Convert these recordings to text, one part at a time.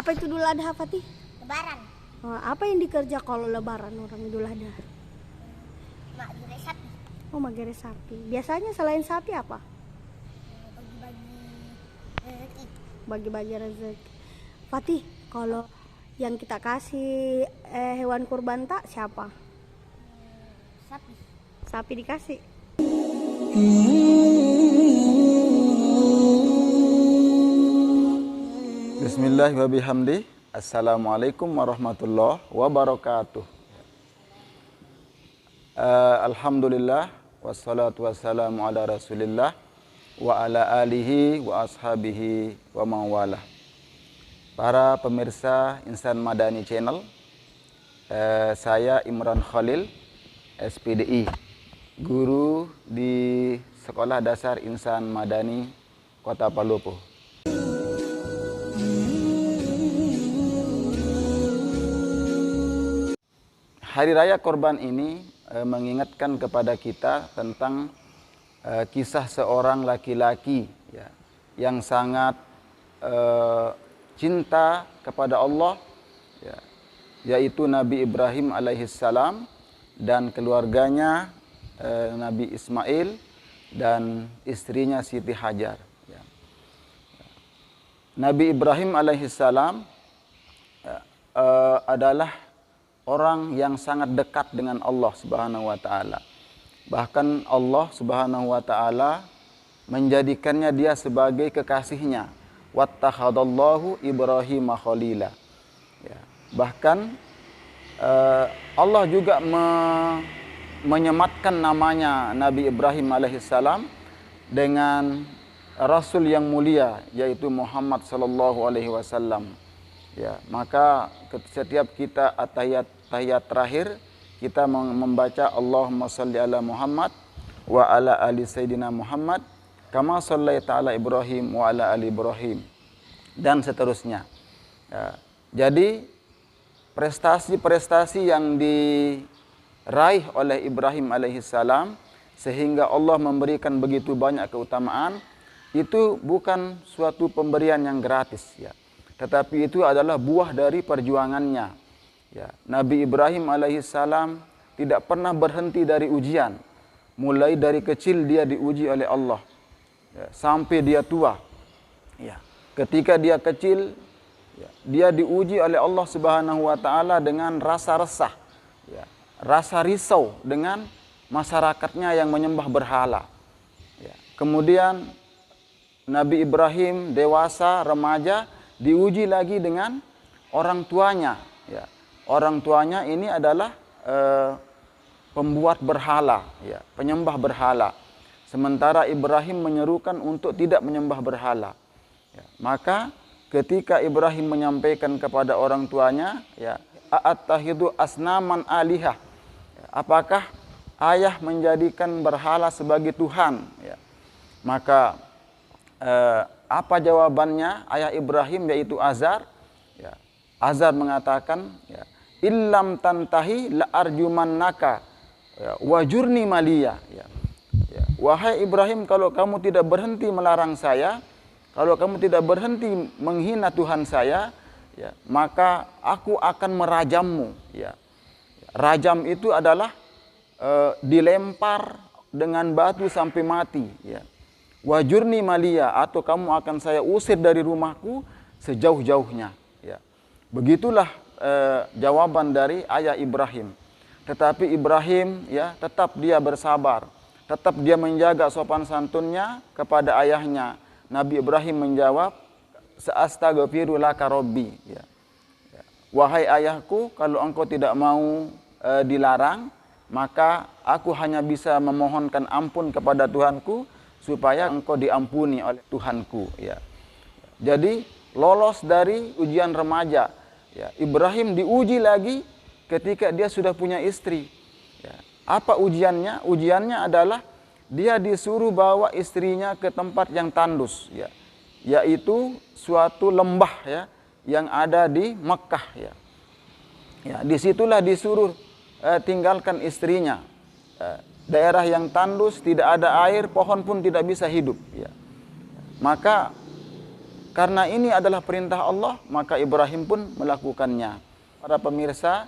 Apa itu Idul Adha, Fatih? Lebaran. Apa yang dikerja kalau lebaran orang Idul Adha? Mak gire sapi. Oh, magere sapi. Biasanya selain sapi apa? Bagi-bagi rezeki. Bagi-bagi rezeki. Fatih, kalau yang kita kasih hewan kurban tak siapa? Sapi. Sapi dikasih. Bismillah wa bihamdi. Assalamualaikum warahmatullahi wabarakatuh. Alhamdulillah wassalatu wassalamu ala rasulillah wa ala alihi wa ashabihi wa mawalah. Para pemirsa Insan Madani Channel, saya Imran Khalil, SPDI, guru di Sekolah Dasar Insan Madani Kota Palopo. Hari Raya Korban ini mengingatkan kepada kita tentang kisah seorang laki-laki ya, yang sangat cinta kepada Allah, ya, yaitu Nabi Ibrahim alaihissalam dan keluarganya Nabi Ismail dan istrinya Siti Hajar. Ya. Nabi Ibrahim alaihissalam adalah orang yang sangat dekat dengan Allah Subhanahu wa taala. Bahkan Allah Subhanahu wa taala menjadikannya dia sebagai kekasihnya. Wattakhadallahu Ibrahim khalila. Ya. Bahkan Allah juga menyematkan namanya Nabi Ibrahim alaihissalam dengan Rasul yang mulia, yaitu Muhammad sallallahu alaihi wasallam. Ya, maka setiap kita tahiyat terakhir kita membaca Allahumma shalli ala Muhammad wa ala ali sayyidina Muhammad kama shallaita ala Ibrahim wa ala ali Ibrahim dan seterusnya. Ya, jadi prestasi-prestasi yang diraih oleh Ibrahim alaihissalam sehingga Allah memberikan begitu banyak keutamaan itu bukan suatu pemberian yang gratis ya. Tetapi itu adalah buah dari perjuangannya. Ya, Nabi Ibrahim alaihissalam tidak pernah berhenti dari ujian. Mulai dari kecil dia diuji oleh Allah. Ya, sampai dia tua. Ya, ketika dia kecil, ya, dia diuji oleh Allah Subhanahu wa taala dengan rasa resah. Ya, rasa risau dengan masyarakatnya yang menyembah berhala. Ya, kemudian Nabi Ibrahim dewasa, remaja, diuji lagi dengan orang tuanya. Ya. Orang tuanya ini adalah pembuat berhala, ya, penyembah berhala. Sementara Ibrahim menyerukan untuk tidak menyembah berhala. Ya. Maka ketika Ibrahim menyampaikan kepada orang tuanya, ya, a'attahidu asnaman alihah. Ya. Apakah ayah menjadikan berhala sebagai Tuhan? Ya. Maka apa jawabannya ayah Ibrahim, yaitu Azar? Ya. Azar mengatakan, ya, illam tantahi la arjumannaka ya, wajurni maliya. Ya. Ya. Wahai Ibrahim, kalau kamu tidak berhenti melarang saya, kalau kamu tidak berhenti menghina Tuhan saya, ya, maka aku akan merajammu. Ya. Rajam itu adalah dilempar dengan batu sampai mati. Ya. Wajurni malia, atau kamu akan saya usir dari rumahku sejauh-jauhnya. Ya. Begitulah jawaban dari ayah Ibrahim. Tetapi Ibrahim, ya, tetap dia bersabar, tetap dia menjaga sopan santunnya kepada ayahnya. Nabi Ibrahim menjawab, sa'astaghfiru laka rabbi. Ya. Ya. Wahai ayahku, kalau engkau tidak mau dilarang, maka aku hanya bisa memohonkan ampun kepada Tuhanku supaya engkau diampuni oleh Tuhanku. Ya. Jadi lolos dari ujian remaja. Ya. Ibrahim diuji lagi ketika dia sudah punya istri. Ya. Apa ujiannya? Ujiannya adalah dia disuruh bawa istrinya ke tempat yang tandus, ya, yaitu suatu lembah, ya, yang ada di Mekah. Ya. Ya, disitulah disuruh tinggalkan istrinya. Daerah yang tandus, tidak ada air, pohon pun tidak bisa hidup. Ya. Maka karena ini adalah perintah Allah, maka Ibrahim pun melakukannya. Para pemirsa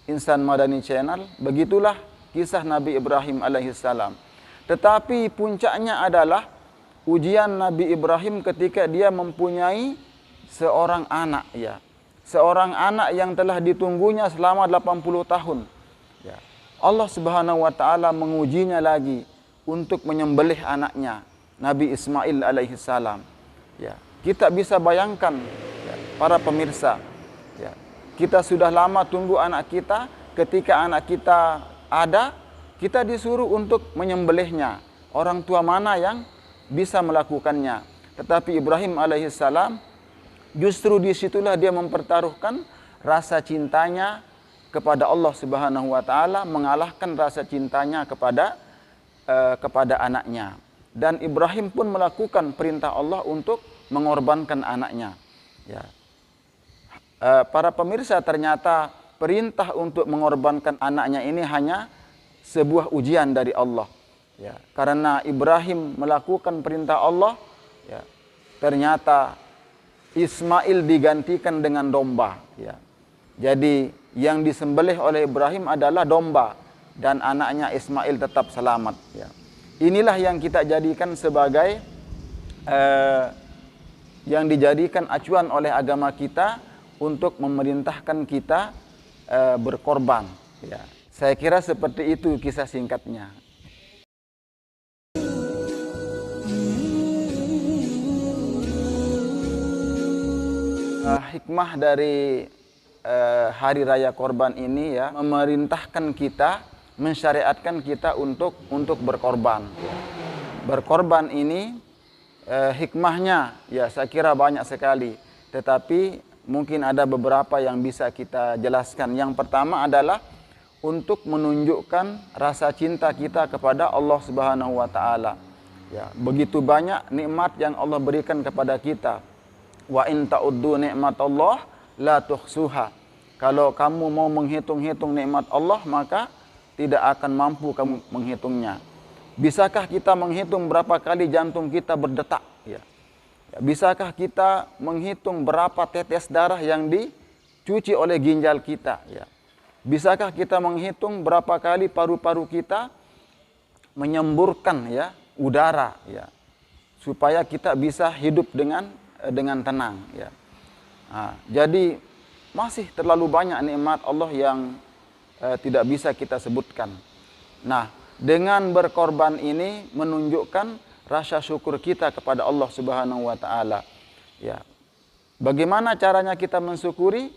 Insan Madani Channel, begitulah kisah Nabi Ibrahim alaihissalam. Tetapi puncaknya adalah ujian Nabi Ibrahim ketika dia mempunyai seorang anak, ya. Seorang anak yang telah ditunggunya selama 80 tahun. Ya. Allah Subhanahu wa taala mengujinya lagi untuk menyembelih anaknya, Nabi Ismail alaihissalam. Ya. Kita bisa bayangkan, ya, para pemirsa, ya, kita sudah lama tunggu anak kita, ketika anak kita ada, kita disuruh untuk menyembelihnya. Orang tua mana yang bisa melakukannya? Tetapi Ibrahim alaihissalam justru disitulah dia mempertaruhkan rasa cintanya kepada Allah Subhanahu wa taala, mengalahkan rasa cintanya kepada anaknya. Dan Ibrahim pun melakukan perintah Allah untuk mengorbankan anaknya. Ya. Para pemirsa, ternyata perintah untuk mengorbankan anaknya ini hanya sebuah ujian dari Allah. Ya. Karena Ibrahim melakukan perintah Allah, ya, ternyata Ismail digantikan dengan domba. Ya. Jadi yang disembelih oleh Ibrahim adalah domba dan anaknya Ismail tetap selamat. Ya. Inilah yang kita jadikan sebagai yang dijadikan acuan oleh agama kita untuk memerintahkan kita berkorban. Ya. Saya kira seperti itu kisah singkatnya. Hikmah dari hari raya korban ini, ya, memerintahkan kita, mensyariatkan kita untuk berkorban. Berkorban ini hikmahnya, ya, saya kira banyak sekali, tetapi mungkin ada beberapa yang bisa kita jelaskan. Yang pertama adalah untuk menunjukkan rasa cinta kita kepada Allah Subhanahu wa taala. Ya, begitu banyak nikmat yang Allah berikan kepada kita. Wa in ta'uddu ni'matallah la tuhsuha. Kalau kamu mau menghitung-hitung nikmat Allah, maka tidak akan mampu kamu menghitungnya. Bisakah kita menghitung berapa kali jantung kita berdetak? Ya. Bisakah kita menghitung berapa tetes darah yang dicuci oleh ginjal kita? Ya. Bisakah kita menghitung berapa kali paru-paru kita menyemburkan, ya, udara, ya, supaya kita bisa hidup dengan tenang, ya. Nah, jadi masih terlalu banyak nikmat Allah yang tidak bisa kita sebutkan. Nah, dengan berkorban ini menunjukkan rasa syukur kita kepada Allah Subhanahu wa taala. Ya. Bagaimana caranya kita mensyukuri?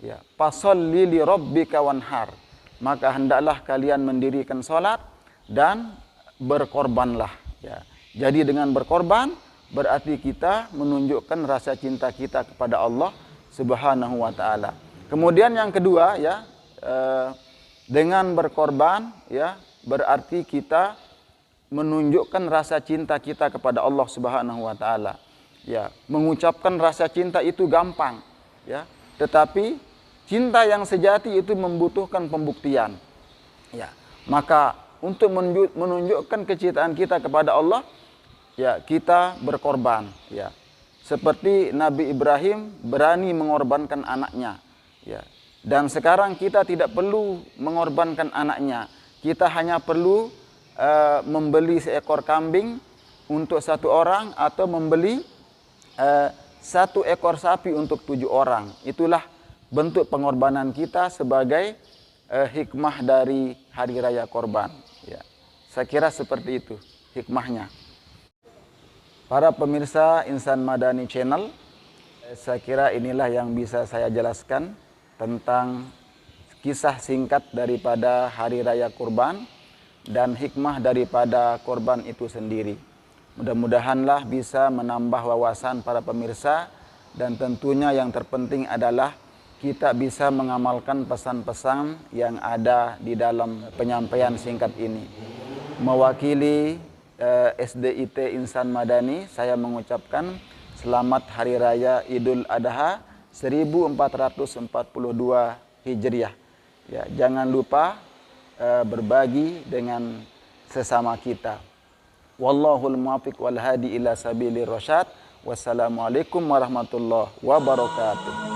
Ya, fasholli li rabbika wanhar. Maka hendaklah kalian mendirikan salat dan berkorbanlah, ya. Jadi dengan berkorban berarti kita menunjukkan rasa cinta kita kepada Allah Subhanahu wa taala. Kemudian yang kedua, ya, dengan berkorban, ya, berarti kita menunjukkan rasa cinta kita kepada Allah Subhanahu wa taala. Ya, mengucapkan rasa cinta itu gampang, ya. Tetapi cinta yang sejati itu membutuhkan pembuktian. Ya. Maka untuk menunjukkan kecintaan kita kepada Allah, ya, kita berkorban, ya. Seperti Nabi Ibrahim berani mengorbankan anaknya, ya. Dan sekarang kita tidak perlu mengorbankan anaknya. Kita hanya perlu membeli seekor kambing untuk 1 orang atau membeli 1 ekor sapi untuk 7 orang. Itulah bentuk pengorbanan kita sebagai hikmah dari hari raya korban. Ya. Saya kira seperti itu hikmahnya. Para pemirsa Insan Madani Channel, saya kira inilah yang bisa saya jelaskan tentang kisah singkat daripada hari raya kurban dan hikmah daripada korban itu sendiri. Mudah-mudahanlah bisa menambah wawasan para pemirsa, dan tentunya yang terpenting adalah kita bisa mengamalkan pesan-pesan yang ada di dalam penyampaian singkat ini. Mewakili SDIT Insan Madani, saya mengucapkan selamat Hari Raya Idul Adha 1442 Hijriah. Ya, jangan lupa berbagi dengan sesama kita. Wallahul muwaffiq wal hadi ila sabilir rasyad. Wassalamualaikum warahmatullahi wabarakatuh.